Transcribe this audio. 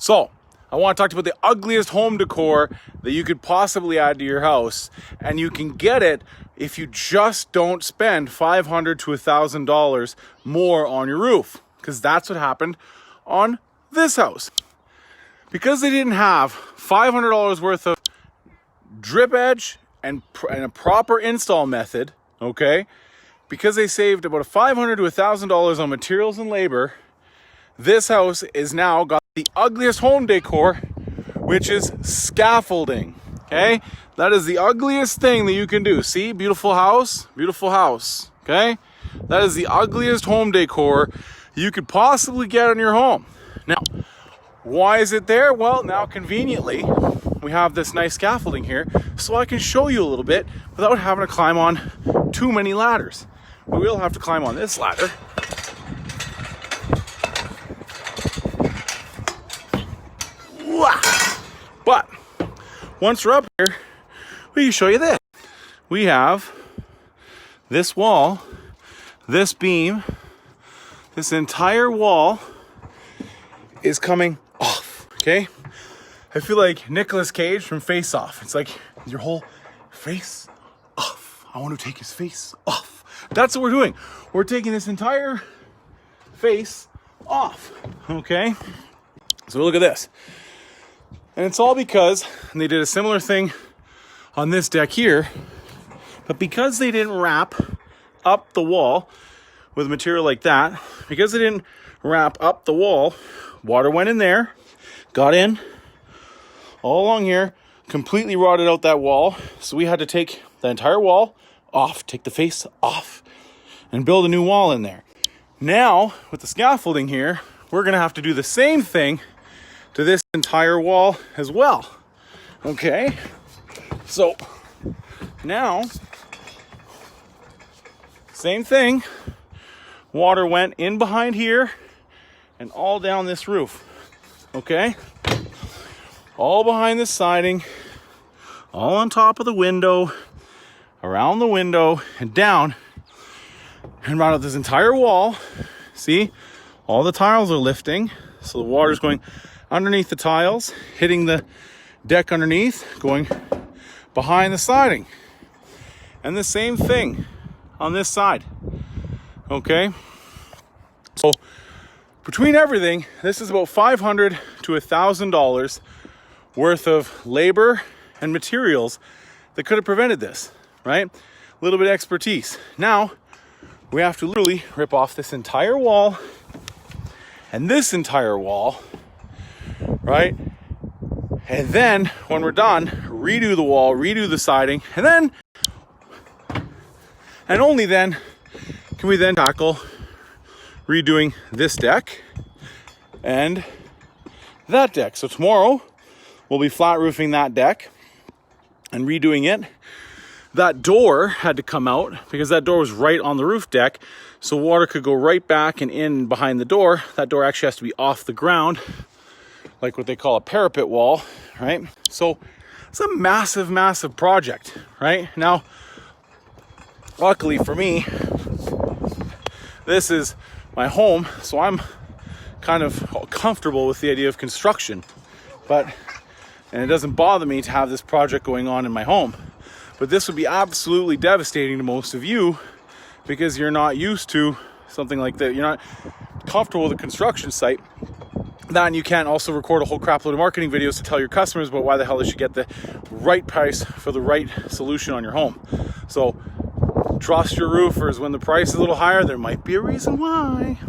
So, I want to talk to you about the ugliest home decor that you could possibly add to your house. And you can get it if you just don't spend $500 to $1,000 more on your roof. Because that's what happened on this house. Because they didn't have $500 worth of drip edge and a proper install method, okay? Because they saved about $500 to $1,000 on materials and labor, this house is now got the ugliest home decor, which is scaffolding, okay? That is the ugliest thing that you can do. See, beautiful house, okay? That is the ugliest home decor you could possibly get on your home. Now, why is it there? Well, now conveniently, we have this nice scaffolding here, so I can show you a little bit without having to climb on too many ladders. We will have to climb on this ladder. But once we're up here, we can show you this. We have this wall, this beam, this entire wall is coming off, okay? I feel like Nicolas Cage from Face Off. It's like your whole face off. I want to take his face off. That's what we're doing. We're taking this entire face off, okay? So look at this. And it's all because they did a similar thing on this deck here, but because they didn't wrap up the wall with material like that, because they didn't wrap up the wall, water went in there, got in all along here, completely rotted out that wall. So we had to take the entire wall off, take the face off, and build a new wall in there. Now, with the scaffolding here, we're gonna have to do the same thing to this entire wall as well, okay? So now, same thing, water went in behind here and all down this roof, okay? All behind the siding, all on top of the window, around the window, and down, and around this entire wall. See, all the tiles are lifting, so the water's going underneath the tiles, hitting the deck underneath, going behind the siding. And the same thing on this side, okay? So between everything, this is about $500 to $1,000 worth of labor and materials that could have prevented this, right? A little bit of expertise. Now, we have to literally rip off this entire wall and this entire wall, right? And then when we're done, redo the wall, redo the siding, and then, and only then, can we then tackle redoing this deck and that deck. So tomorrow, we'll be flat roofing that deck and redoing it. That door had to come out because that door was right on the roof deck, so water could go right back and in behind the door. That door actually has to be off the ground, like what they call a parapet wall, right? So it's a massive, massive project, right? Now, luckily for me, this is my home, so I'm kind of comfortable with the idea of construction, and it doesn't bother me to have this project going on in my home. But this would be absolutely devastating to most of you because you're not used to something like that. You're not comfortable with a construction site. Then you can't also record a whole crap load of marketing videos to tell your customers about why the hell they should get the right price for the right solution on your home. So trust your roofers. When the price is a little higher, there might be a reason why.